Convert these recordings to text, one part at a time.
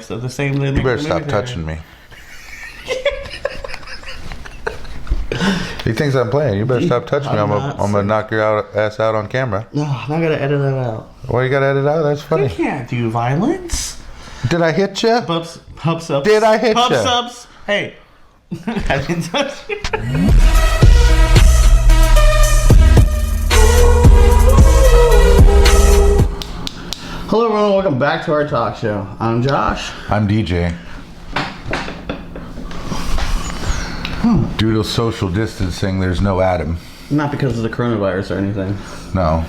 fireworks at the same time. You better stop touching me. He thinks I'm playing. You better stop touching me. I'm gonna knock your ass out on camera. No, I'm not gonna edit that out. Why you gotta edit out? That's funny. You can't do violence. Did I hit you? Pups ups. Did I hit you? Pups ups. Hey, I didn't touch you. Hello everyone, welcome back to our talk show. I'm Josh. I'm DJ. Due to social distancing, there's no Adam. Not because of the coronavirus or anything. No.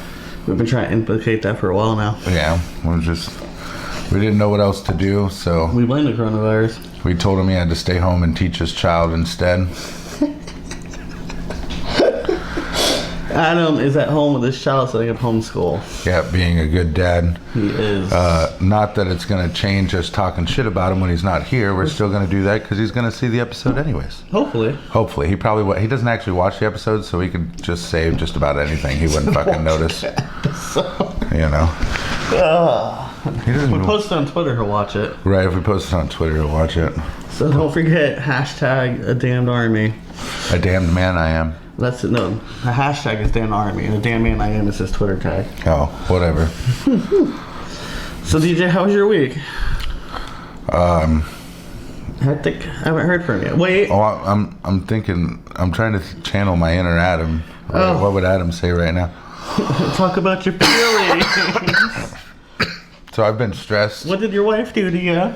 We've been trying to implicate that for a while now. Yeah, we didn't know what else to do, so We blame the coronavirus. we told him he had to stay home and teach his child instead. Adam is at home with his child setting up homeschool. Yeah, being a good dad. He is. Not that it's going to change us talking shit about him when he's not here. We're still going to do that because he's going to see the episode anyways. Hopefully. He he doesn't actually watch the episodes, so he could just say just about anything. He wouldn't fucking notice. You know. He doesn't We post it on Twitter, he'll watch it. Right, if we post it on Twitter, he'll watch it. So don't forget, hashtag a damned army. A damned man I am. That's it. No, the hashtag is damned army, and the damn man I am is his Twitter tag. Oh, whatever. So DJ, how was your week? Hectic. I haven't heard from you. Wait. Oh, I'm thinking. I'm trying to channel my inner Adam. Oh. What would Adam say right now? Talk about your feelings. So I've been stressed. What did your wife do to you?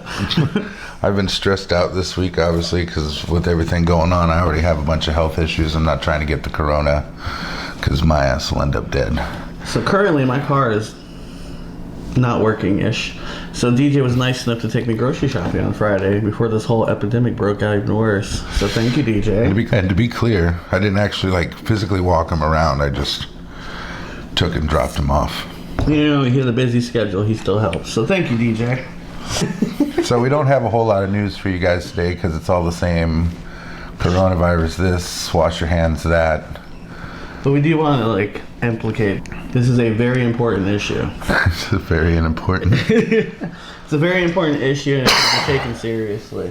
I've been stressed out this week, obviously, because with everything going on, I already have a bunch of health issues. I'm not trying to get the corona because my ass will end up dead. So currently my car is not working-ish. So DJ was nice enough to take me grocery shopping on Friday before this whole epidemic broke out even worse. So thank you, DJ. And to be clear, I didn't actually physically walk him around. I just took and dropped him off. You know, he had a busy schedule. He still helps. So thank you, DJ. So we don't have a whole lot of news for you guys today because it's all the same. Coronavirus this, wash your hands that. But we do want to, implicate. This is a very important issue. It's very important. It's a very important issue and it should be taken seriously.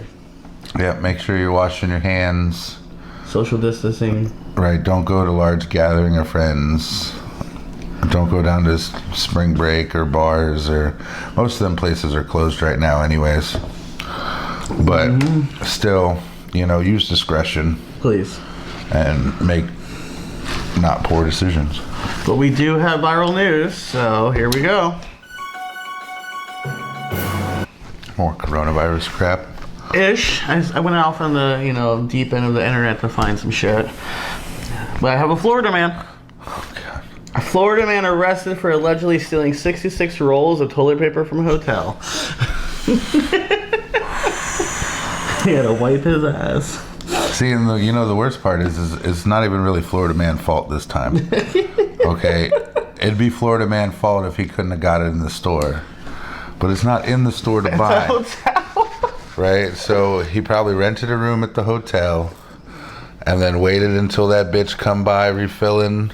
Yeah, make sure you're washing your hands. Social distancing. Right, don't go to large gathering of friends. Don't go down to spring break or bars, or most of them places are closed right now anyways. But still, use discretion. Please. And make not poor decisions. But we do have viral news, so here we go. More coronavirus crap. Ish. I went off on the, deep end of the internet to find some shit. But I have a Florida man. Oh, God. A Florida man arrested for allegedly stealing 66 rolls of toilet paper from a hotel. He had to wipe his ass. See, and the worst part is it's not even really Florida man fault this time. Okay? It'd be Florida man fault if he couldn't have got it in the store. But it's not in the store to buy. It's a hotel. Right? So he probably rented a room at the hotel and then waited until that bitch come by refilling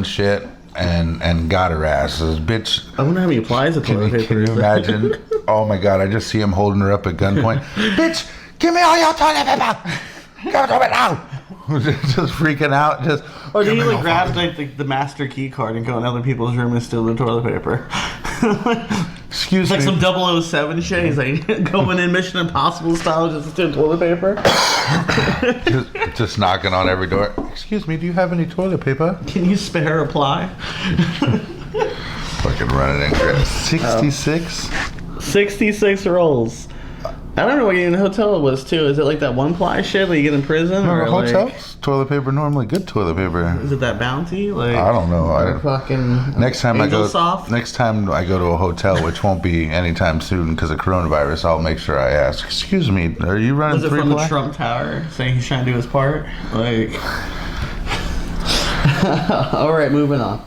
shit and got her ass. This bitch. I wonder how many applies of toilet paper. Can you imagine? Oh my God, I just see him holding her up at gunpoint. Bitch, give me all your toilet paper. Give it to me now. Just freaking out. Or do you grab the master key card and go in other people's room and steal the toilet paper? Excuse me. It's like some 007 shit. He's like going in Mission Impossible style just to steal toilet paper. just knocking on every door. Excuse me, do you have any toilet paper? Can you spare a ply? Fucking running in crap. 66? 66 rolls. I don't know what in a hotel it was too. Is it like that one ply shit that you get in prison? No, or hotels, toilet paper normally good toilet paper. Is it that Bounty? I don't know. Fucking next time I go to a hotel, which won't be anytime soon because of coronavirus, I'll make sure I ask. Excuse me, are you running 3 ply? Was it from the Trump Tower saying he's trying to do his part? All right, moving on.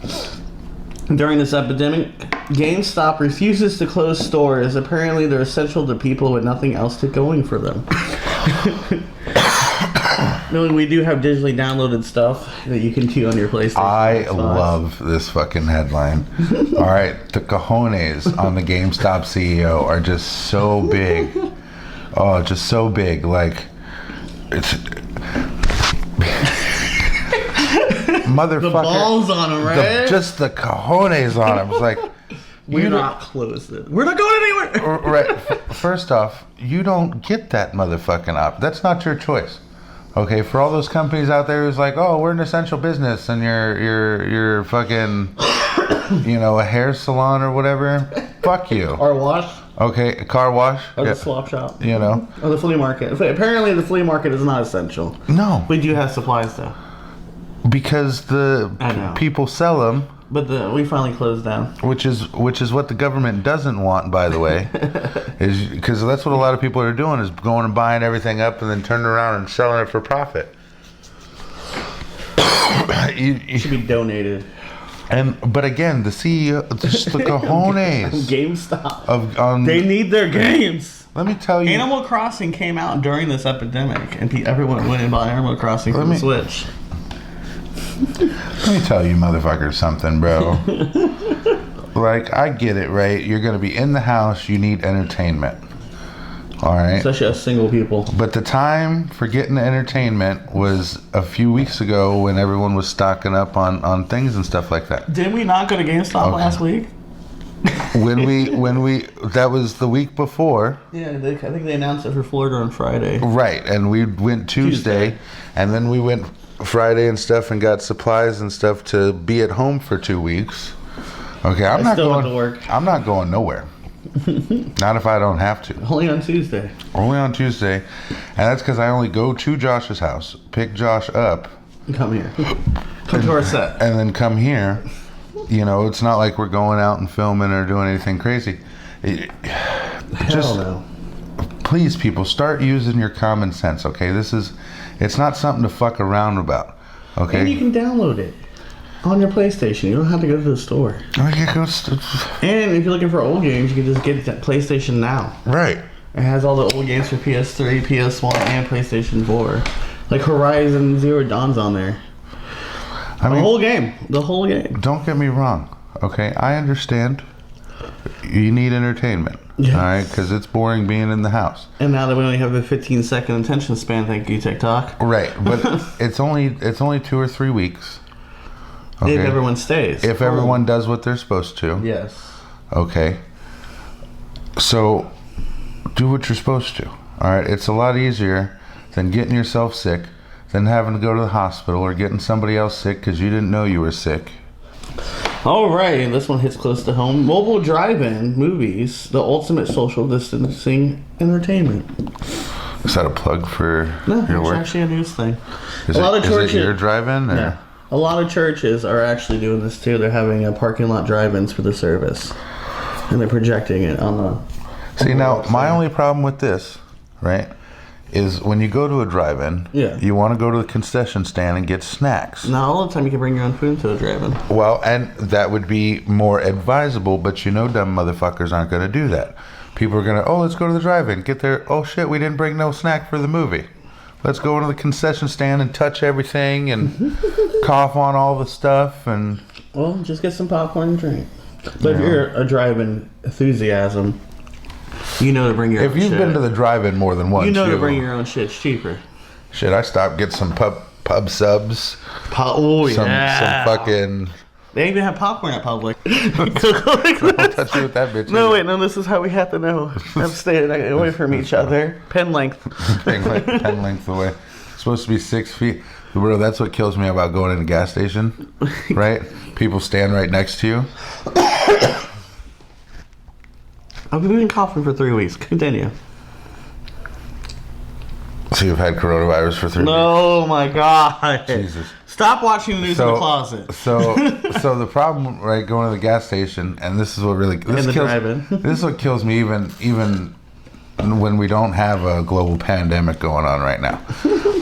During this epidemic, GameStop refuses to close stores. Apparently, they're essential to people with nothing else to going for them. No, we do have digitally downloaded stuff that you can queue on your PlayStation. I love this fucking headline. All right, the cojones on the GameStop CEO are just so big. Oh, just so big. Like, it's... Motherfucker. The balls on him, right? Just the cojones on him. It's like... We're not closed. We're not going anywhere. Right. First off, you don't get that motherfucking op. That's not your choice. Okay, for all those companies out there who's like, oh, we're an essential business and you're fucking, you know, a hair salon or whatever. Fuck you. Car wash. Okay, a car wash. Or the swap shop. You know. Or the flea market. Apparently the flea market is not essential. No. We do have supplies though. Because the people sell them. But we finally closed down. Which is what the government doesn't want, by the way, is because that's what a lot of people are doing, is going and buying everything up and then turning around and selling it for profit. It should be donated. But again, the CEO, just the cojones, GameStop, they need their games. Let me tell you, Animal Crossing came out during this epidemic, and everyone went and bought Animal Crossing for the Switch. Let me tell you motherfuckers something, bro. Like, I get it, right? You're going to be in the house. You need entertainment. All right? Especially us single people. But the time for getting entertainment was a few weeks ago when everyone was stocking up on things and stuff like that. Didn't we not go to GameStop last week? when we that was the week before. Yeah, I think they announced it for Florida on Friday. Right, and we went Tuesday. And then we went Friday and stuff and got supplies and stuff to be at home for 2 weeks. Okay, I'm not going to work. I'm not going nowhere. Not if I don't have to. Only on Tuesday. Only on Tuesday. And that's because I only go to Josh's house, pick Josh up. Come here. Come to our set. And then come here. You know, it's not like we're going out and filming or doing anything crazy. Hell no. Please, people, start using your common sense, okay? It's not something to fuck around about, okay? And you can download it on your PlayStation. You don't have to go to the store. Oh, and if you're looking for old games, you can just get that PlayStation Now. Right. It has all the old games for PS3, PS1, and PlayStation 4. Like Horizon Zero Dawn's on there. The whole game. Don't get me wrong, okay? I understand you need entertainment. Yes. All right, because it's boring being in the house. And now that we only have a 15-second attention span, thank you, TikTok. Right, but it's only 2 or 3 weeks. Okay? If everyone stays. If everyone does what they're supposed to. Yes. Okay. So, do what you're supposed to. All right, it's a lot easier than getting yourself sick, than having to go to the hospital or getting somebody else sick because you didn't know you were sick. All right, this one hits close to home. Mobile drive-in movies, the ultimate social distancing entertainment. Is that a plug for your work? It's actually a news thing. Is it your drive-in? Yeah. A lot of churches are actually doing this too. They're having a parking lot drive-ins for the service, and they're projecting it on the. See, now my only problem with this, right, is when you go to a drive-in, you want to go to the concession stand and get snacks. Not all the time you can bring your own food to a drive-in. Well, and that would be more advisable, but you know dumb motherfuckers aren't going to do that. People are going to, let's go to the drive-in, get there, oh shit, we didn't bring no snack for the movie. Let's go into the concession stand and touch everything and cough on all the stuff and... Well, just get some popcorn and drink. But if you're a drive-in enthusiasm... You know to bring your own shit. If you've been to the drive-in more than once, you know to bring your own shit. It's cheaper. Shit, I stopped, get some pub subs. Some fucking... They even have popcorn at Public. Don't touch me with that bitch. No, wait, no, this is how we have to know. I'm staying away from each other. Pen length. Pen length away. It's supposed to be 6 feet. Bro, that's what kills me about going in a gas station, right? People stand right next to you. I've been coughing for 3 weeks. Continue. So you've had coronavirus for 3 weeks? Oh my God. Jesus. Stop watching the news in the closet. So the problem, right, going to the gas station, and this is what really... This is what kills me even when we don't have a global pandemic going on right now.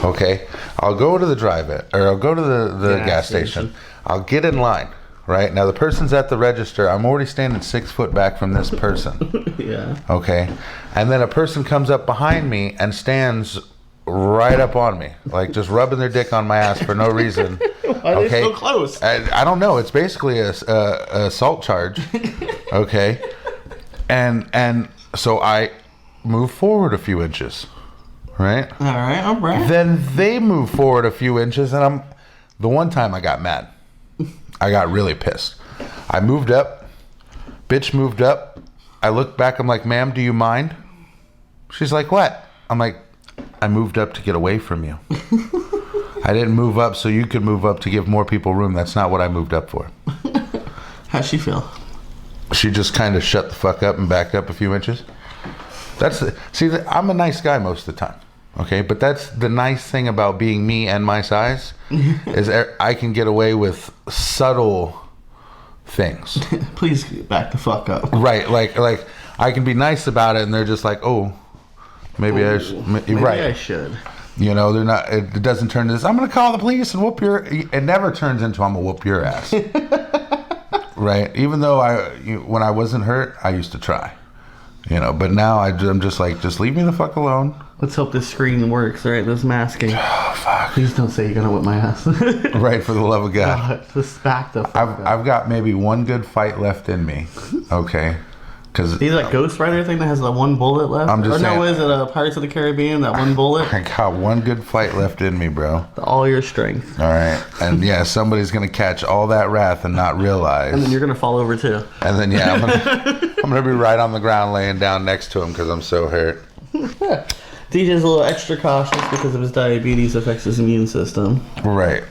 Okay? I'll go to the drive-in, or I'll go to the gas station. I'll get in line. Right? Now, the person's at the register. I'm already standing 6 foot back from this person. Yeah. Okay? And then a person comes up behind me and stands right up on me, like just rubbing their dick on my ass for no reason. Why are they so close? I don't know. It's basically a assault charge. Okay, and so I move forward a few inches, right? All right. Then they move forward a few inches, and the one time I got mad. I got really pissed. I moved up. Bitch moved up. I looked back. I'm like, ma'am, do you mind? She's like, what? I'm like, I moved up to get away from you. I didn't move up so you could move up to give more people room. That's not what I moved up for. How'd she feel? She just kind of shut the fuck up and backed up a few inches. I'm a nice guy most of the time. Okay, but that's the nice thing about being me and my size is I can get away with subtle things. Please back the fuck up. Right, like I can be nice about it, and they're just like, oh, maybe I should. You know, they're not. It doesn't turn to this. I'm gonna call the police and whoop your. It never turns into I'm gonna whoop your ass. Right. Even though when I wasn't hurt, I used to try. You know, but now I'm just like, just leave me the fuck alone. Let's hope this screen works, right? This masking. Oh, fuck. Please don't say you're gonna whip my ass. Right, for the love of God. Just back the fuck up. I've got maybe one good fight left in me. Okay. Cause he's that Ghost Rider thing that has the one bullet left. I'm just saying. No, is it Pirates of the Caribbean? That one bullet. I got one good fight left in me, bro. All your strength. All right, and yeah, somebody's gonna catch all that wrath and not realize. And then you're gonna fall over too. And then I'm gonna be right on the ground laying down next to him because I'm so hurt. DJ's a little extra cautious because of his diabetes affects his immune system. Right.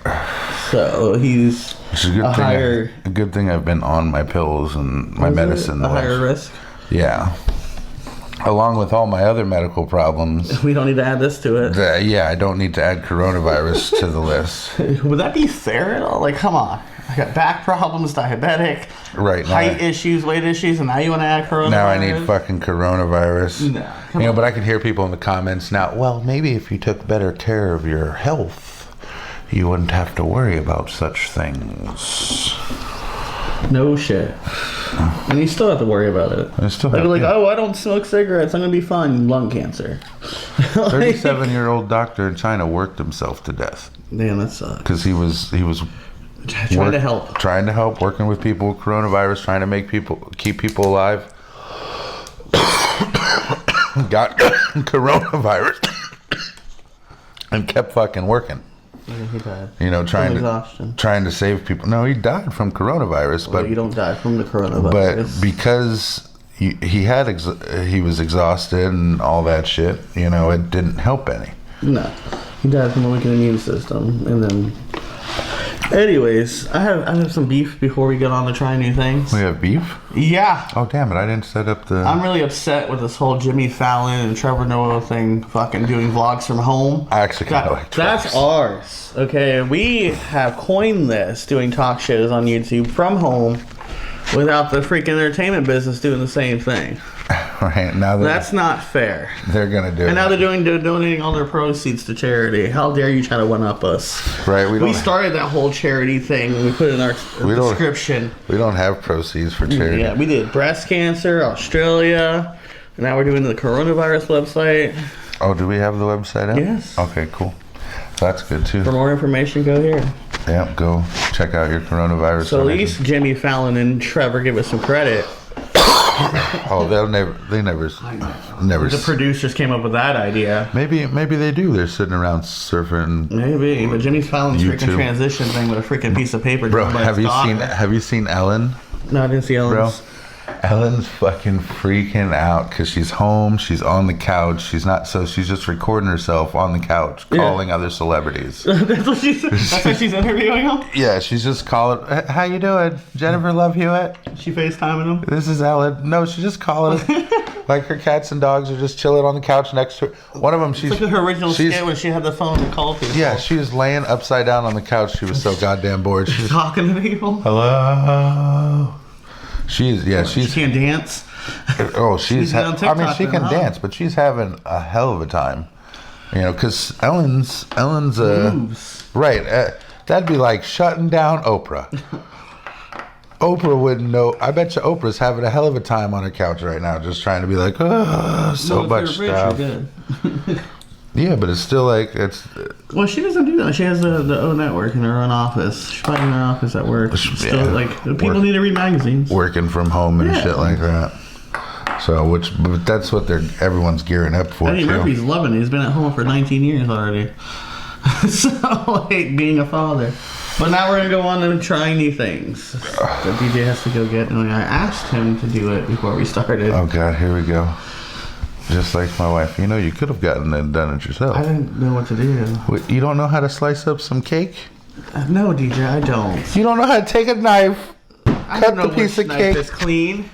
So he's a good thing I've been on my pills and my medicine. A higher risk? Yeah. Along with all my other medical problems. We don't need to add this to it. I don't need to add coronavirus to the list. Would that be fair at all? Like, come on. I got back problems, diabetic, right, height issues, weight issues, and now you want to add coronavirus? Now I need fucking coronavirus. No. But I can hear people in the comments now, well, maybe if you took better care of your health, you wouldn't have to worry about such things. No shit. And you still have to worry about it. Oh, I don't smoke cigarettes. I'm going to be fine. Lung cancer. 37-year-old doctor in China worked himself to death. Damn, that sucks. Because he was trying to help, working with people with coronavirus, trying to keep people alive. Got coronavirus and kept fucking working. Yeah, he died. You know, trying to save people. No, he died from coronavirus. Well, but you don't die from the coronavirus. But because he was exhausted and all that shit, you know, it didn't help any. No, he died from a weakened immune system, and then. Anyways, I have some beef before we get on to try new things. We have beef? Yeah. Oh, damn it. I didn't set up the... I'm really upset with this whole Jimmy Fallon and Trevor Noah thing fucking doing vlogs from home. I actually kind of like Travis. That's ours. Okay, we have coined this, doing talk shows on YouTube from home without the freaking entertainment business doing the same thing. Right, now that's not fair. They're gonna do it. And now they're donating all their proceeds to charity. How dare you try to one up us? Right, we started that whole charity thing. We put it in our description. We don't have proceeds for charity. Yeah, we did breast cancer, Australia. And now we're doing the coronavirus website. Oh, do we have the website up? Yes. Okay, cool. That's good too. For more information, go here. Yeah, go check out your coronavirus. So at least Jimmy Fallon and Trevor give us some credit. Oh, they never. The producers came up with that idea. Maybe they do. They're sitting around surfing. Maybe, but Jimmy Fallon's YouTube. freaking transition thing with a freaking piece of paper. Bro, have you seen Ellen? No, I didn't see Ellen. Bro, Ellen's fucking freaking out because she's home. She's on the couch. She's just recording herself on the couch, calling other celebrities. That's what she's interviewing them? Yeah, she's just calling. How you doing? Jennifer Love Hewitt? She FaceTiming them? This is Ellen. No, she's just calling. Like her cats and dogs are just chilling on the couch next to her. One of them, it's like her original skit when she had the phone to call people. Yeah, she was laying upside down on the couch. She was so goddamn bored. She's talking to people. Hello. She can't dance. Oh, she can dance, but she's having a hell of a time. You know, because Ellen's moves. Right. That'd be like shutting down Oprah. Oprah wouldn't know. I bet you Oprah's having a hell of a time on her couch right now, just trying to be like, oh, so much stuff. Yeah, but it's still like it's. Well, she doesn't do that. She has the O network in her own office. She's probably in her office at work. Still, like people need to read magazines. Working from home and shit like that. So, but that's what everyone's gearing up for. Eddie Murphy's loving it. He's been at home for 19 years already. So, like being a father. But now we're gonna go on and try new things that DJ has to go get. And I asked him to do it before we started. Oh God, here we go. Just like my wife, you could have gotten it and done it yourself. I didn't know what to do. Wait, you don't know how to slice up some cake? No, DJ, I don't. You don't know how to take a knife, cut the piece of cake. Is clean.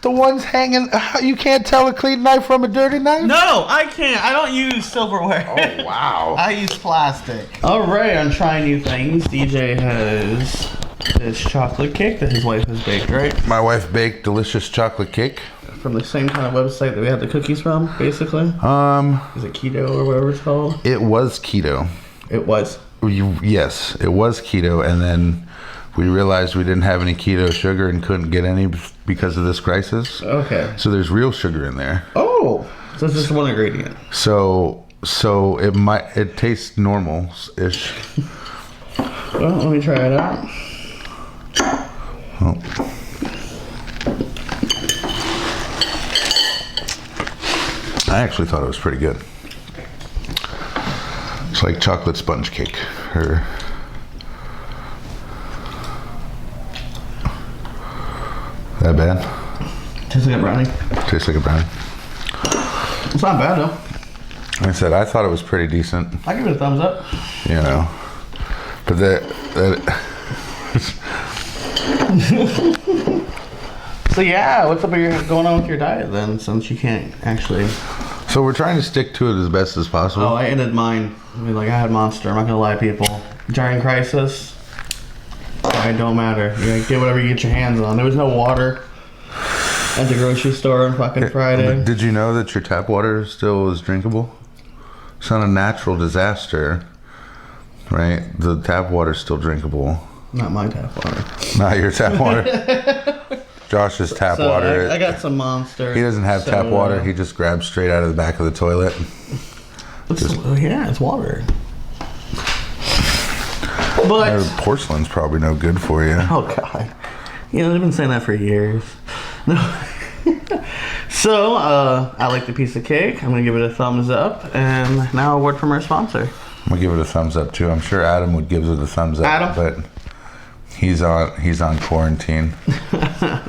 The ones hanging, you can't tell a clean knife from a dirty knife? No, I can't. I don't use silverware. Oh, wow. I use plastic. All right, I'm trying new things. DJ has this chocolate cake that his wife has baked, right? My wife baked delicious chocolate cake. From the same kind of website that we had the cookies from, basically? Is it keto or whatever it's called? It was keto. It was? Yes, it was keto, and then we realized we didn't have any keto sugar and couldn't get any because of this crisis. Okay. So there's real sugar in there. Oh, so it's just one ingredient. So it tastes normal-ish. Well, let me try it out. Oh. I actually thought it was pretty good. It's like chocolate sponge cake. That bad? Tastes like a brownie. Tastes like a brownie. It's not bad though. Like I said, I thought it was pretty decent. I give it a thumbs up. But So yeah, what's going on with your diet then, since you can't actually... So we're trying to stick to it as best as possible. Oh, I ended mine. I had Monster. I'm not gonna lie, people. During crisis, it don't matter. You get whatever you get your hands on. There was no water at the grocery store on fucking Friday. Did you know that your tap water still is drinkable? It's not a natural disaster, right? The tap water's still drinkable. Not my tap water. Not your tap water. Josh's tap water. I got some Monster. He doesn't have tap water. He just grabs straight out of the back of the toilet. It's water. But porcelain's probably no good for you. Oh God, they've been saying that for years. No. So I like the piece of cake. I'm gonna give it a thumbs up, and now a word from our sponsor. I'm gonna give it a thumbs up too. I'm sure Adam would give it a thumbs up. Adam? But he's on quarantine.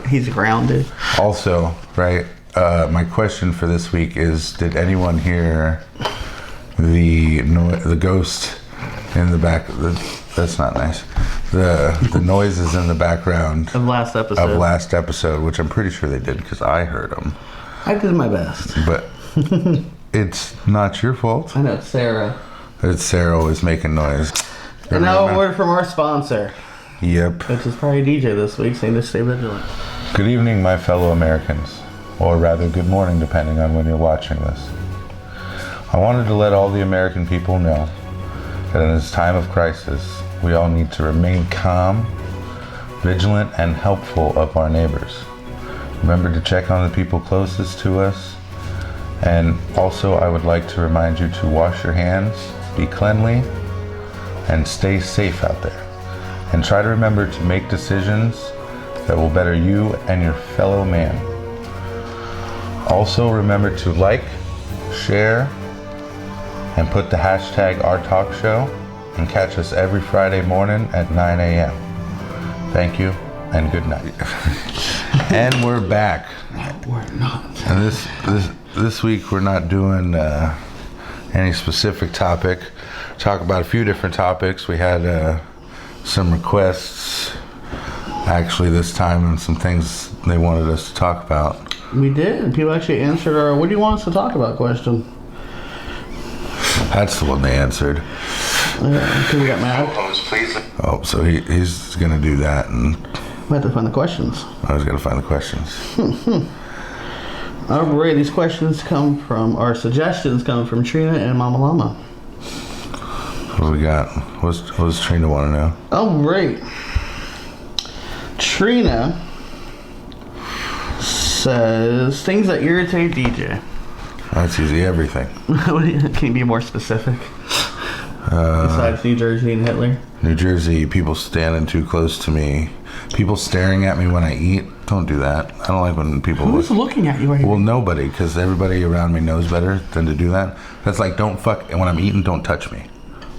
He's grounded. Also, right, my question for this week is, did anyone hear the ghost in the back? That's not nice. The noises in the background of last episode, which I'm pretty sure they did because I heard them. I did my best. But it's not your fault. I know, it's Sarah. It's Sarah always making noise. And now a word from our sponsor. Yep. Which is probably DJ this week, saying to stay vigilant. Good evening, my fellow Americans. Or rather, good morning, depending on when you're watching this. I wanted to let all the American people know that in this time of crisis, we all need to remain calm, vigilant, and helpful of our neighbors. Remember to check on the people closest to us. And also, I would like to remind you to wash your hands, be cleanly, and stay safe out there. And try to remember to make decisions that will better you and your fellow man. Also, remember to like, share, and put the hashtag #OurTalkShow, and catch us every Friday morning at 9 a.m. Thank you, and good night. And we're back. No, we're not. And this week we're not doing any specific topic. Talk about a few different topics. We had some requests actually this time, and some things they wanted us to talk about. We did. People actually answered our "what do you want us to talk about" question. That's the one they answered. Because we got mad. Oh, so he's gonna do that, and we have to find the questions. I was gonna find the questions. All right, these questions come from, our suggestions come from Trina and Mama Llama. What do we got? What does Trina want to know? All right. Trina says things that irritate DJ. That's easy. Everything. Can you be more specific? Besides New Jersey and Hitler? New Jersey, people standing too close to me. People staring at me when I eat. Don't do that. I don't like when people Who's looking at you right Well, nobody, because everybody around me knows better than to do that. That's like, don't fuck, and when I'm eating, don't touch me.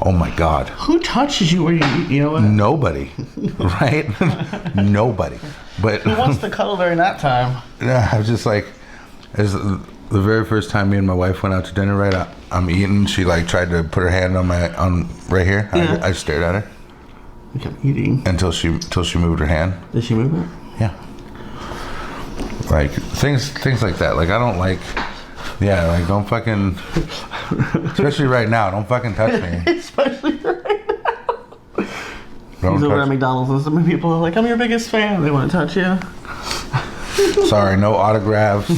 Oh my God. Who touches you when you eat? You know what? Nobody. Right? Nobody. But who wants to cuddle during that time? Yeah, I was just like, as the very first time me and my wife went out to dinner, right? I'm eating. She like tried to put her hand on right here. Yeah. I stared at her. You kept eating until she moved her hand. Did she move it? Yeah. Like things like that. Like I don't like. Yeah, like don't fucking. Especially right now, don't fucking touch me. Especially right now. He's over at McDonald's and some people are like, "I'm your biggest fan." They want to touch you. Sorry, no autographs.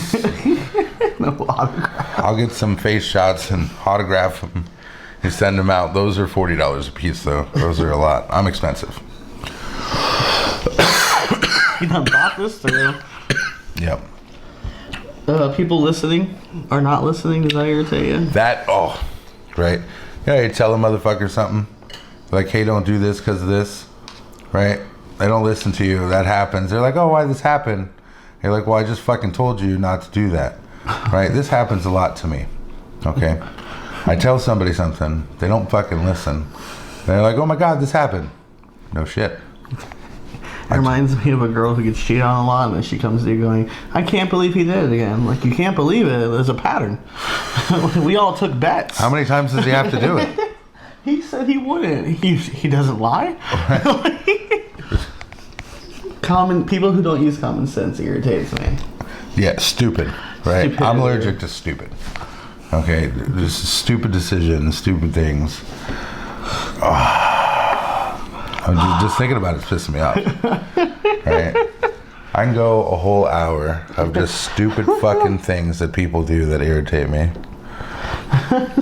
No autographs. I'll get some face shots and autograph them and send them out. Those are $40 a piece, though. Those are a lot. I'm expensive. You done bought this through. Yep. People listening or not listening, does that irritate you? Right. Yeah, you tell a motherfucker something. Like, hey, don't do this because of this. Right? They don't listen to you. That happens. They're like, oh, why this happened? You're like, well, I just fucking told you not to do that. Right? This happens a lot to me. Okay? I tell somebody something. They don't fucking listen. They're like, oh my God, this happened. No shit. It reminds me of a girl who gets cheated on a lot, and then she comes to you going, I can't believe he did it again. Like, you can't believe it. There's a pattern. We all took bets. How many times does he have to do it? He said he wouldn't. He doesn't lie. People who don't use common sense irritates me. Yeah, stupid. Right? Stupidity. I'm allergic to stupid. Okay? Just stupid decisions, stupid things. I'm just thinking about it's pissing me off. Right? I can go a whole hour of just stupid fucking things that people do that irritate me.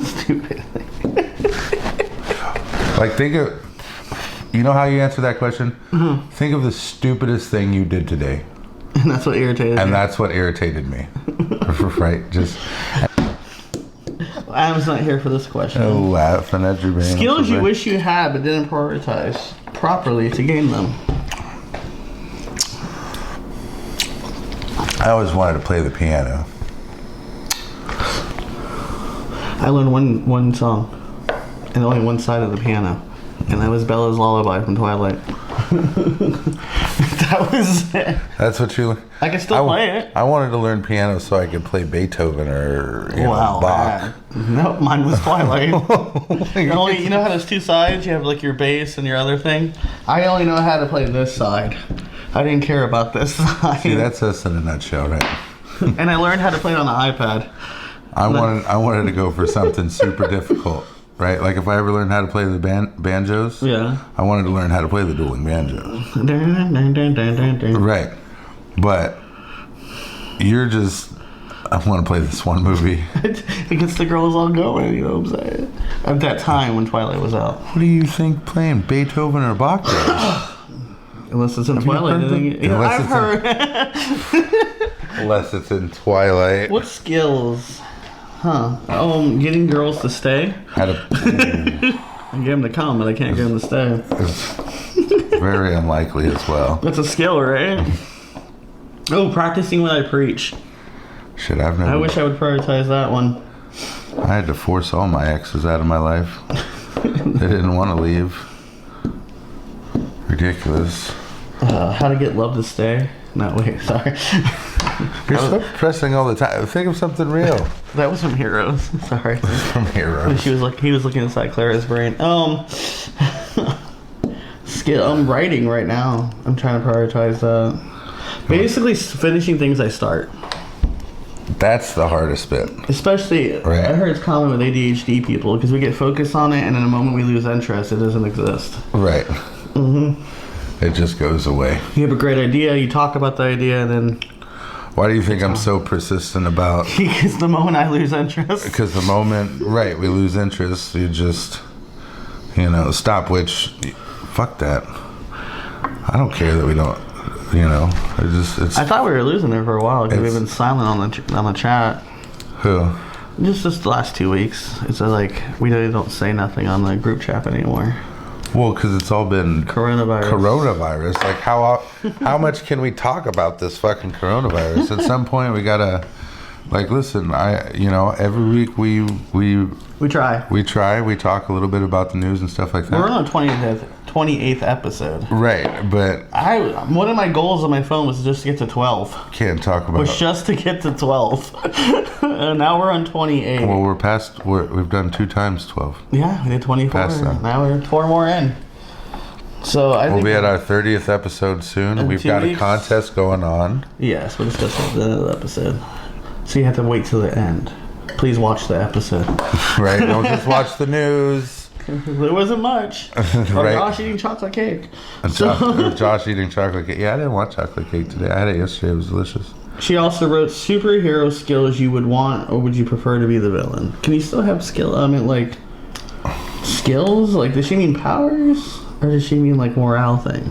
Stupid. Like, think of... You know how you answer that question? Mm-hmm. Think of the stupidest thing you did today. And that's what irritated me. And that's what irritated me. Right? Just... Adam's not here for this question. Oh, laughing at your brain. Skills you wish you had but didn't prioritize properly to gain them. I always wanted to play the piano. I learned one song and only one side of the piano, and that was Bella's Lullaby from Twilight. That was it. That's what you... I can still play it. I wanted to learn piano so I could play Beethoven or Bach. Nope, mine was Twilight. You know how there's two sides? You have like your bass and your other thing? I only know how to play this side. I didn't care about this side. See, that's us in a nutshell, right? And I learned how to play it on the iPad. I wanted to go for something super difficult, right? Like if I ever learned how to play the banjos, yeah, I wanted to learn how to play the dueling banjos. Right. But you're just... I want to play this one movie. It gets the girls all going, you know what I'm saying? At that time when Twilight was out. What do you think playing Beethoven or Bach does? Unless it's in Twilight. I've heard. Unless it's in Twilight. What skills? Huh. Getting girls to stay. How to... I can get them to come, but I can't get them to stay. It's very unlikely as well. That's a skill, right? Oh, practicing what I preach. Shit, I've never... I wish I would prioritize that one. I had to force all my exes out of my life. They didn't want to leave. Ridiculous. How to get love to stay? No, wait, sorry. You're so pressing all the time. Think of something real. That was from Heroes. Sorry. From Heroes. He was looking inside Clara's brain. Skill. I'm writing right now. I'm trying to prioritize that. Basically, finishing things I start. That's the hardest bit. Especially, right. I heard it's common with ADHD people because we get focused on it, and in a moment we lose interest, it doesn't exist. Right. Mm-hmm. It just goes away. You have a great idea, you talk about the idea, and then... Why do you think I'm so persistent about... Because the moment I lose interest. Because the moment, right, we lose interest, you just, stop, which, fuck that. I don't care that we don't, it's... I thought we were losing it for a while because we've been silent on the chat. Who? Just this last 2 weeks. It's like we really don't say nothing on the group chat anymore. Well, because it's all been coronavirus. Like, how much can we talk about this fucking coronavirus? At some point, we gotta, like, listen. Every week we try. We talk a little bit about the news and stuff like that. We're on the 28th episode. Right, but one of my goals on my phone was just to get to 12. Can't talk about. Was just to get to 12. And now we're on 28. Well, we've done 2 times 12. Yeah, we did 24. Past that. Now we're 4 more in. So we'll be at our 30th episode soon. We've got a contest going on. Yes, we'll discuss that at the end of the episode. So you have to wait till the end. Please watch the episode. Right, don't just watch the news. There wasn't much. Or Josh eating chocolate cake. Josh eating chocolate cake. Yeah, I didn't want chocolate cake today. I had it yesterday. It was delicious. She also wrote superhero skills you would want, or would you prefer to be the villain? Can you still have skill? I mean, like, skills? Like, does she mean powers? Or does she mean, like, morale thing?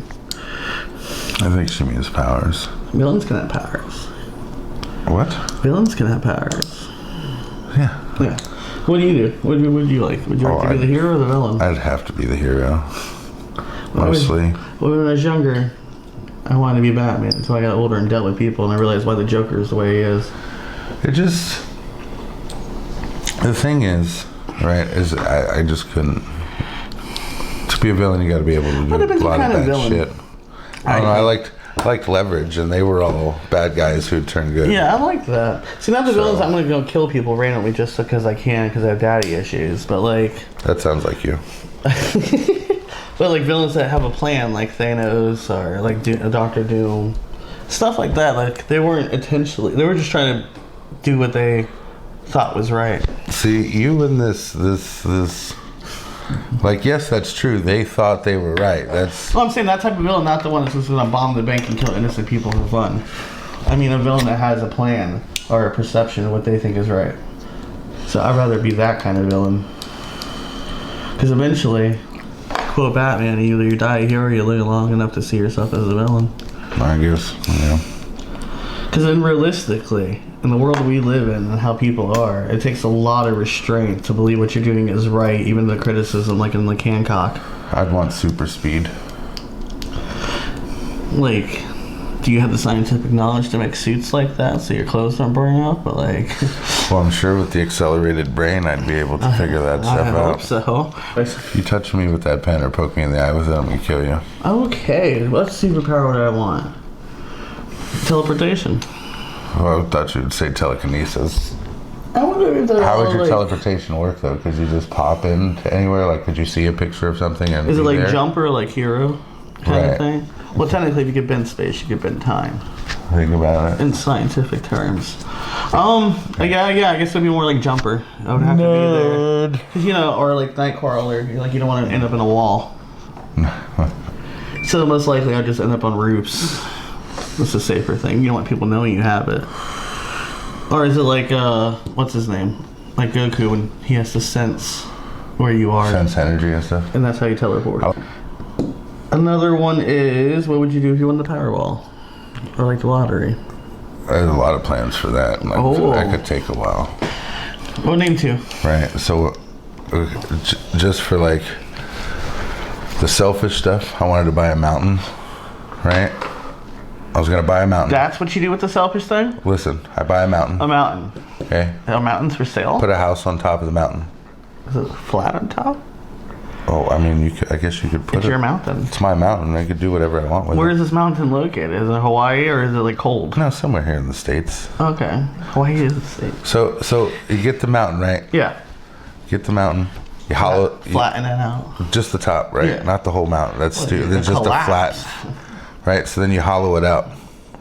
I think she means powers. Villains can have powers. What? Villains can have powers. Yeah. Yeah. What do you do? What would you like? Would you like to be the hero or the villain? I'd have to be the hero. Mostly. When I was younger, I wanted to be Batman until I got older and dealt with people and I realized why the Joker is the way he is. The thing is, right, is I just couldn't. To be a villain, you got to be able to do a lot of bad shit. I don't know, I liked Leverage, and they were all bad guys who turned good. Yeah, I like that. See, now the villains, I'm going to go kill people randomly just because I can, because I have daddy issues, but like... That sounds like you. But like villains that have a plan, like Thanos or like Dr. Doom, stuff like that, like they weren't intentionally, they were just trying to do what they thought was right. See, you and this like, yes, that's true. They thought they were right. That's. Well, I'm saying that type of villain, not the one that's just going to bomb the bank and kill innocent people for fun. I mean, a villain that has a plan or a perception of what they think is right. So I'd rather be that kind of villain. Because eventually, quote Batman, either you die a hero or you live long enough to see yourself as a villain. I guess, yeah. Because then realistically, in the world we live in and how people are, it takes a lot of restraint to believe what you're doing is right, even the criticism, like in Hancock. I'd want super speed. Like, do you have the scientific knowledge to make suits like that so your clothes don't burn out? But like, well, I'm sure with the accelerated brain, I'd be able to figure that stuff out. I hope so. You touch me with that pen or poke me in the eye with it, I'm gonna kill you. Okay, what superpower would I want? Teleportation. Well, I thought you would say telekinesis. I wonder if how would your teleportation work though? Could you just pop into anywhere? Like, could you see a picture of something and is it like there? Jumper, like Hero kind of thing? Well, technically, if you could bend space, you could bend time. Think about it. In scientific terms. I guess it'd be more like Jumper. I would have to be there. 'Cause, or like Nightcrawler, you don't want to end up in a wall. So most likely I'd just end up on roofs. That's a safer thing. You don't want people knowing you have it. Or is it like, what's his name? Like Goku when he has to sense where you are. Sense energy and stuff. And that's how you teleport. Another one is, what would you do if you won the Powerwall? Or like the lottery? There's a lot of plans for that. That could take a while. Well, name 2. Right. So, just for like the selfish stuff, I wanted to buy a mountain. Right? I was going to buy a mountain. That's what you do with the selfish thing? Listen, I buy a mountain. A mountain. Okay. A mountain's for sale? Put a house on top of the mountain. Is it flat on top? Oh, I mean, I guess you could put it's your mountain. It's my mountain. I could do whatever I want with it. Where is this mountain located? Is it Hawaii or is it like cold? No, somewhere here in the States. Okay. Hawaii is the States. So you get the mountain, right? Yeah. Get the mountain. You hollow. Flatten it out. Just the top, right? Yeah. Not the whole mountain. That's stupid. Then just collapse. A flat. Right? So then you hollow it out,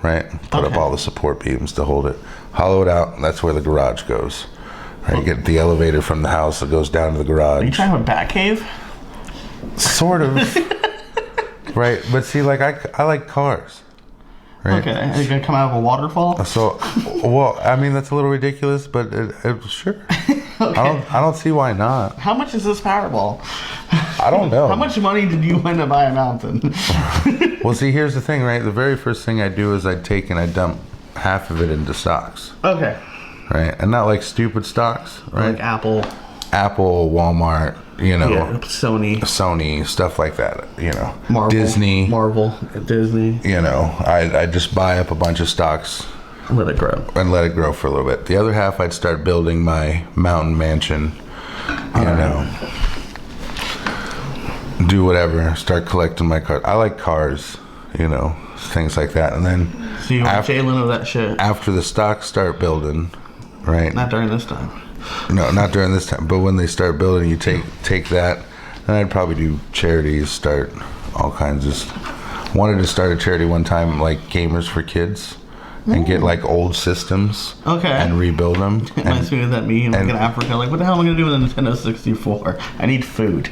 right? Put up all the support beams to hold it. Hollow it out, and that's where the garage goes. Right? You get the elevator from the house that goes down to the garage. Are you trying to have a bat cave? Sort of. Right, but see, like I like cars. Right? Okay, are you gonna come out of a waterfall? So, well, I mean that's a little ridiculous, but sure. Okay. I don't see why not. How much is this Powerball? I don't know. How much money did you win to buy a mountain? Well, see, here's the thing, right? The very first thing I do is I take and I dump half of it into stocks. Okay. right? And not like stupid stocks, right? Like Apple, Walmart, you know, Sony, stuff like that, you know, Marvel, Disney, Disney. You know, I just buy up a bunch of stocks, let it grow for a little bit. The other half, I'd start building my mountain mansion, you know, do whatever, start collecting my cars. I like cars, you know, things like that. And then so you want Jalen of that shit after the stocks start building, right? Not during this time. No, not during this time. But when they start building, you take that. And I'd probably do charities, start all kinds of. Wanted to start a charity one time, like Gamers for Kids, and get like old systems, and rebuild them. It reminds me of that meme like in Africa. Like, what the hell am I gonna do with a Nintendo 64? I need food.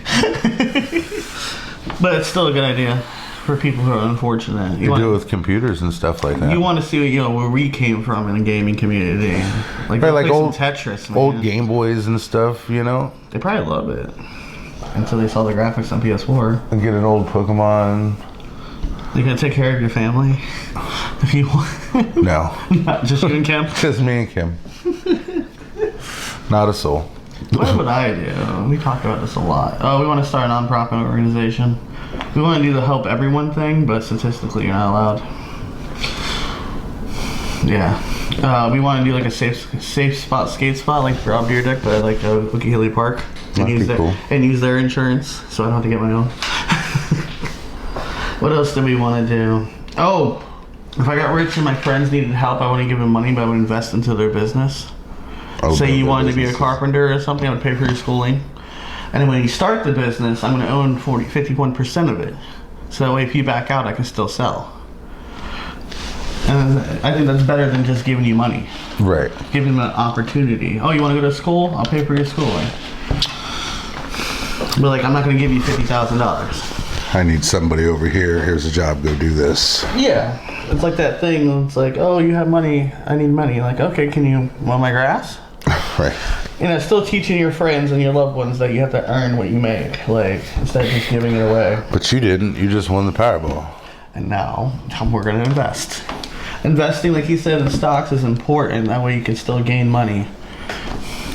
But it's still a good idea for people who are unfortunate. You do it with computers and stuff like that. You want to see, where we came from in the gaming community, like old Tetris, man. Old Game Boys and stuff. You know, they probably love it until they saw the graphics on PS4. And get an old Pokemon. You gonna take care of your family if you want? No, not just you and Kim. Just me and Kim. Not a soul. What would I do? We talk about this a lot. Oh, we want to start a nonprofit organization. We want to do the help everyone thing, but statistically you're not allowed. Yeah. We want to do like a safe spot, skate spot, like Rob Deerdick, but like Wiki Park. And use their insurance, so I don't have to get my own. What else do we want to do? Oh, if I got rich and my friends needed help, I wouldn't give them money, but I would invest into their business. Say you wanted to be a carpenter or something, I would pay for your schooling. And then when you start the business, I'm going to own 51% of it. So that way if you back out, I can still sell. And I think that's better than just giving you money. Right. Giving them an opportunity. Oh, you want to go to school? I'll pay for your schooling. But like, I'm not going to give you $50,000. I need somebody over here. Here's a job. Go do this. Yeah. It's like that thing. It's like, oh, you have money. I need money. Like, okay, can you mow my grass? Right. Still teaching your friends and your loved ones that you have to earn what you make. Like, instead of just giving it away. But you didn't. You just won the Powerball. And now we're going to invest. Investing, like he said, in stocks is important. That way you can still gain money.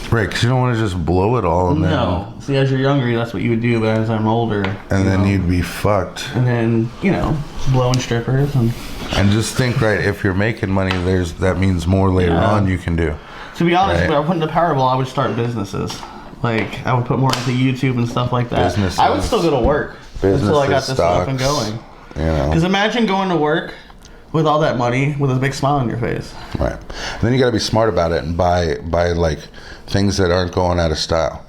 Right, because you don't want to just blow it all. And no. See, as you're younger, that's what you would do, but as I'm older... And then you'd be fucked. And then, blowing strippers and... And just think, right, if you're making money, that means more later on you can do. To be honest, if I went to Powerball, I would start businesses. Like, I would put more into YouTube and stuff like that. Businesses. I would still go to work until I got this up and going. Because imagine going to work with all that money with a big smile on your face. Right. And then you got to be smart about it and buy like things that aren't going out of style.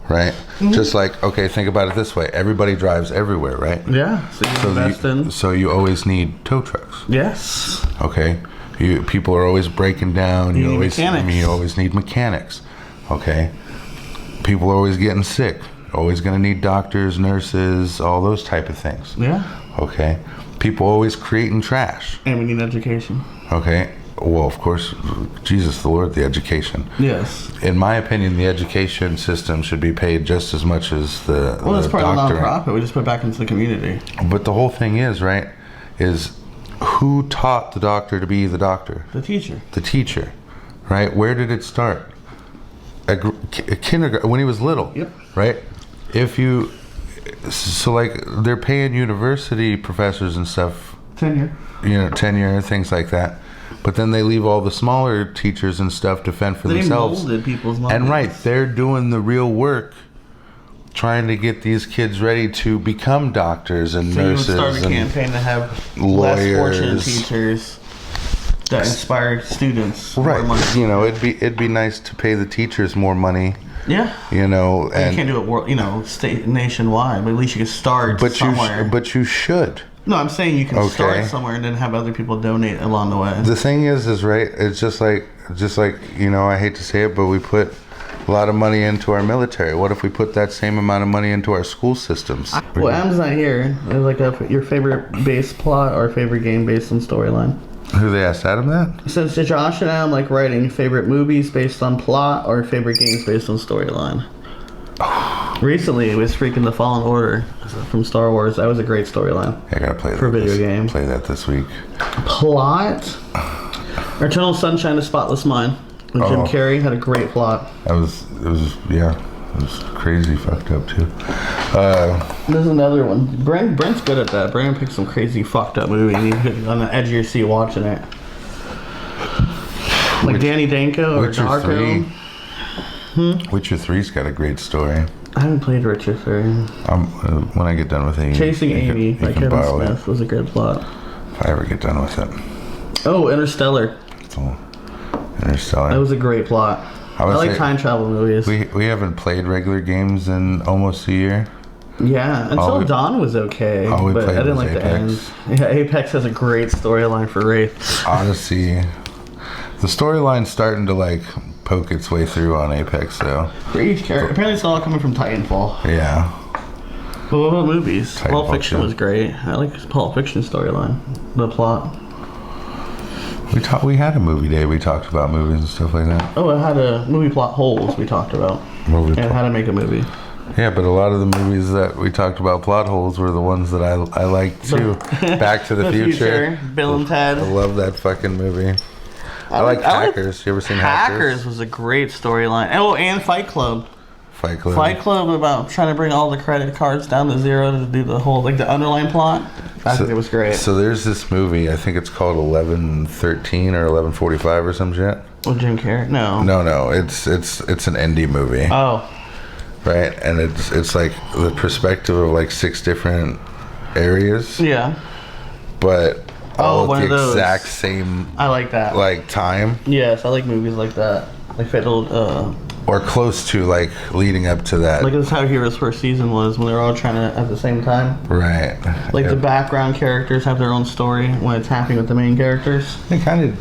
Right? Mm-hmm. Just like, okay, think about it this way. Everybody drives everywhere, right? Yeah. So you always need tow trucks. Yes. Okay. People are always breaking down. You always need mechanics. Okay. People are always getting sick. Always going to need doctors, nurses, all those type of things. Yeah. Okay. People always creating trash. And we need education. Okay. Well, of course, Jesus the Lord, the education. Yes. In my opinion, the education system should be paid just as much as the Well, that's part doctoring. of the nonprofit. We just put it back into the community. But the whole thing is, right, is who taught the doctor to be the doctor? The teacher. The teacher, right? Where did it start? At kindergarten, when he was little. Yep. Right? So like they're paying university professors and stuff. Tenure, things like that. But then they leave all the smaller teachers and stuff to fend for themselves. They molded people's minds. And right, they're doing the real work, trying to get these kids ready to become doctors and nurses. You would start a campaign to have less fortunate teachers that inspire students. Right. It'd be nice to pay the teachers more money. Yeah. And you can't do it state nationwide, but at least you can start somewhere. But you should. No, I'm saying you can start somewhere and then have other people donate along the way. The thing is right, it's just like I hate to say it, but we put a lot of money into our military. What if we put that same amount of money into our school systems? Well, Adam's not here. Like your favorite base plot or favorite game based on storyline? Who they asked Adam that? Since Josh and Adam like writing favorite movies based on plot or favorite games based on storyline. Recently, it was freaking The Fallen Order from Star Wars. That was a great storyline. I gotta play that for video game. Play that this week. Plot. Eternal Sunshine of Spotless Mind. With Jim Carrey had a great plot. It was crazy fucked up too. There's another one. Brent's good at that. Brent picks some crazy fucked up movie and you get on the edge of your seat watching it. Like Danny Danko or Darko. Witcher 3's got a great story. I haven't played Witcher 3. When I get done with it, Chasing Amy by Kevin Smith was a good plot. If I ever get done with it. Oh, Interstellar. Interstellar. That was a great plot. I like time travel movies. We haven't played regular games in almost a year. Yeah, until Dawn was okay, but I didn't like the end. Yeah, Apex has a great storyline for Wraith. Odyssey. The storyline's starting to like poke its way through on Apex though. For each character. Apparently it's all coming from Titanfall. Yeah. But what about movies? Pulp Fiction was great. I like Pulp Fiction storyline. The plot. We had a movie day. We talked about movies and stuff like that. Oh, it had a movie plot holes we talked about. And how to make a movie. Yeah, but a lot of the movies that we talked about plot holes were the ones that I liked too. Back to the Future. Bill and Ted. I love that fucking movie. I like Hackers. You ever seen Hackers? Hackers was a great storyline. Oh, and Fight Club. Fight Club. Fight Club about trying to bring all the credit cards down to zero to do the whole, like the underlying plot. I think it was great. So there's this movie, I think it's called 11:13 or 11:45 or some shit. Well, Jim Carrey? No. No, it's an indie movie. Oh. Right, and it's like the perspective of like 6 different areas. Yeah. But all at the exact those. same. I like that. Like time. Yes, I like movies like that. Like Fatal. Or close to, like, leading up to that. Like, that's how Heroes' first season was, when they were all trying to, at the same time. Right. Like, the background characters have their own story when it's happening with the main characters. They kind of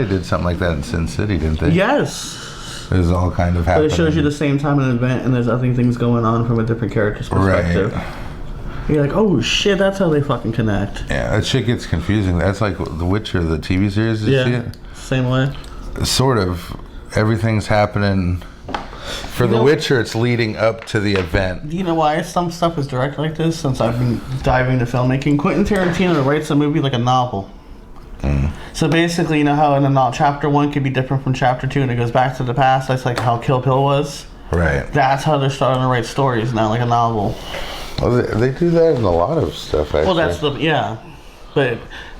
did something like that in Sin City, didn't they? Yes. It was all kind of happening. But it shows you the same time in an event, and there's other things going on from a different character's perspective. Right. You're like, oh, shit, that's how they fucking connect. Yeah, that shit gets confusing. That's like The Witcher, the TV series, did you see it? Same way. Sort of. Everything's happening... For The Witcher, it's leading up to the event. Do you know why some stuff is directed like this? Since I've been diving into filmmaking, Quentin Tarantino writes a movie like a novel. So basically, you know how in a chapter 1 could be different from chapter 2, and it goes back to the past. That's like how Kill Bill was. Right. That's how they're starting to write stories now, like a novel. Well, they do that in a lot of stuff. Actually. Well, that's but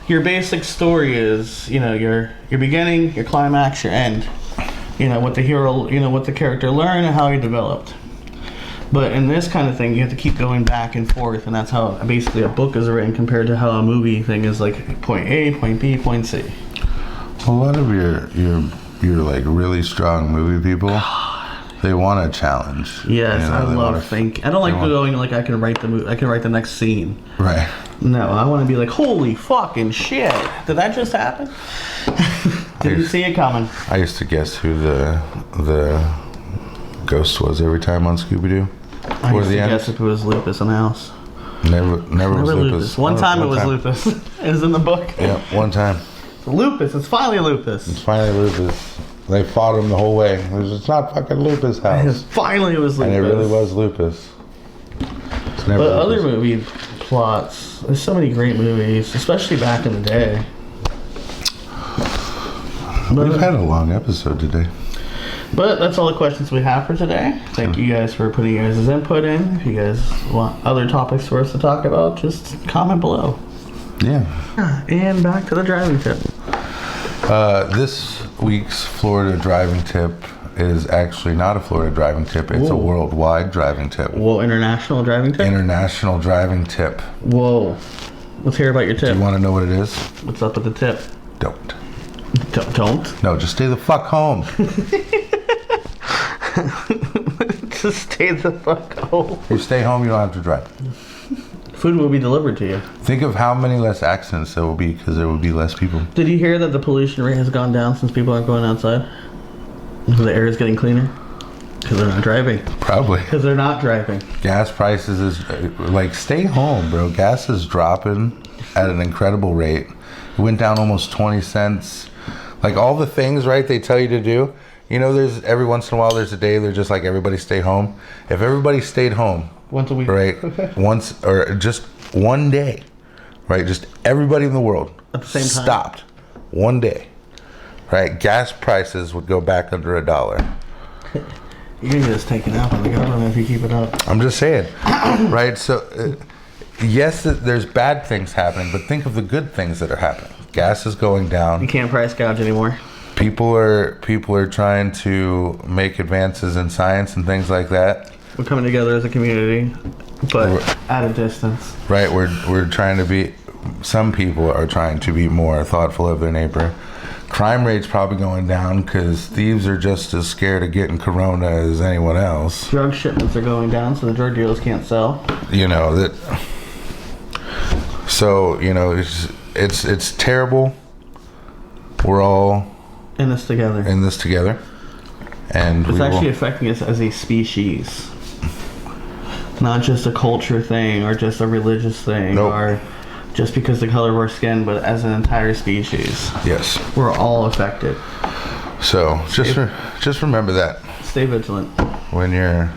your basic story is, you know, your beginning, your climax, your end. You know, what the hero, you know, what the character learned and how he developed. But in this kind of thing, you have to keep going back and forth, and that's how basically a book is written compared to how a movie thing is like point A, point B, point C. A lot of your like really strong movie people, they want a challenge. Yes, you know, I love thinking. I don't like going like I can write the next scene. Right. No, I want to be like, holy fucking shit! Did that just happen? Didn't see it coming. I used to guess who the ghost was every time on Scooby-Doo. I used to guess if it was Lupus in the house. Never was Lupus. One time it was Lupus. It was in the book. Yeah, one time. Lupus. It's finally Lupus. It's finally Lupus. They fought him the whole way. It's not fucking Lupus' house. Finally it was Lupus. And it really was Lupus. But other movie plots, there's so many great movies, especially back in the day. But we've had a long episode today. But that's all the questions we have for today. Thank you guys for putting your guys' input in. If you guys want other topics for us to talk about, just comment below. Yeah. And back to the driving tip. This week's Florida driving tip is actually not a Florida driving tip. It's a worldwide driving tip. Whoa, international driving tip? International driving tip. Whoa. Let's hear about your tip. Do you want to know what it is? What's up with the tip? Don't. Don't? No, just stay the fuck home. Just stay the fuck home. You stay home, you don't have to drive. Food will be delivered to you. Think of how many less accidents there will be because there will be less people. Did you hear that the pollution rate has gone down since people aren't going outside? Because the air is getting cleaner? Because they're not driving. Probably. Because they're not driving. Gas prices is like, stay home, bro. Gas is dropping at an incredible rate. It went down almost 20 cents. Like all the things, right, they tell you to do. You know, there's every once in a while there's a day they're just like everybody stay home. If everybody stayed home once a week, right? Once or just one day, right? Just everybody in the world at the same time stopped one day, right? Gas prices would go back under $1. You're gonna get us taken out by the government if you keep it up. I'm just saying, right? So, yes, there's bad things happening, but think of the good things that are happening. Gas is going down. You can't price gouge anymore. People are trying to make advances in science and things like that. We're coming together as a community, but at a distance. Right, we're trying to be. Some people are trying to be more thoughtful of their neighbor. Crime rate's probably going down because thieves are just as scared of getting corona as anyone else. Drug shipments are going down, so the drug dealers can't sell. You know that. So it's terrible. We're all in this together. And it's actually affecting us as a species. Not just a culture thing or just a religious thing or just because the color of our skin, but as an entire species. Yes. We're all affected. So just remember that. Stay vigilant. When you're,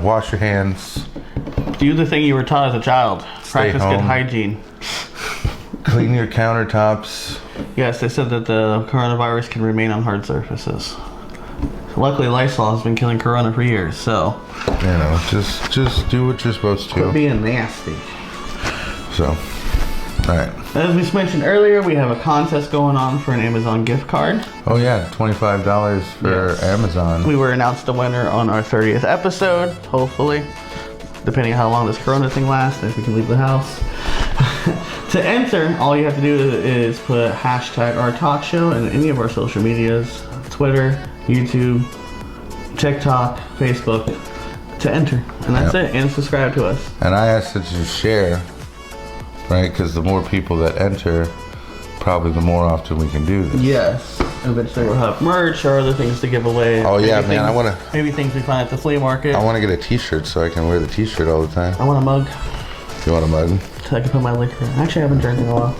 wash your hands. Do the thing you were taught as a child. Practice good hygiene. Clean your countertops. Yes, they said that the coronavirus can remain on hard surfaces. Luckily, Lysol has been killing corona for years, so... just do what you're supposed to. Quit being nasty. So, alright. As we mentioned earlier, we have a contest going on for an Amazon gift card. Oh yeah, $25 for Amazon. We were announced the winner on our 30th episode, hopefully. Depending on how long this corona thing lasts, if we can leave the house. To enter, all you have to do is put hashtag our talk show in any of our social medias, Twitter, YouTube, TikTok, Facebook, to enter. And that's it. And subscribe to us. And I ask that you share, right? Because the more people that enter, probably the more often we can do this. Yes. Eventually we'll have merch or other things to give away. Oh yeah, man, I want to... Maybe things we find at the flea market. I want to get a t-shirt so I can wear the t-shirt all the time. I want a mug. You want a mug? So I can put my liquor in. Actually, I haven't drank in a while.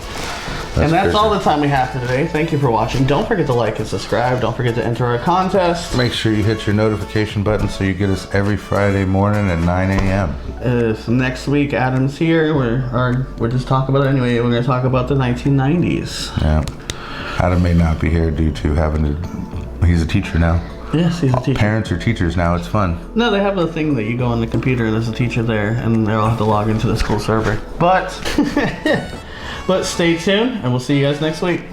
That's all the time we have for today. Thank you for watching. Don't forget to like and subscribe. Don't forget to enter our contest. Make sure you hit your notification button so you get us every Friday morning at 9 a.m. Next week, Adam's here. We're just talking about it anyway. We're going to talk about the 1990s. Yeah. Adam may not be here due to having to... He's a teacher now. Yes, he's a teacher. Parents are teachers now. It's fun. No, they have a thing that you go on the computer and there's a teacher there and they all have to log into the school server. But stay tuned and we'll see you guys next week.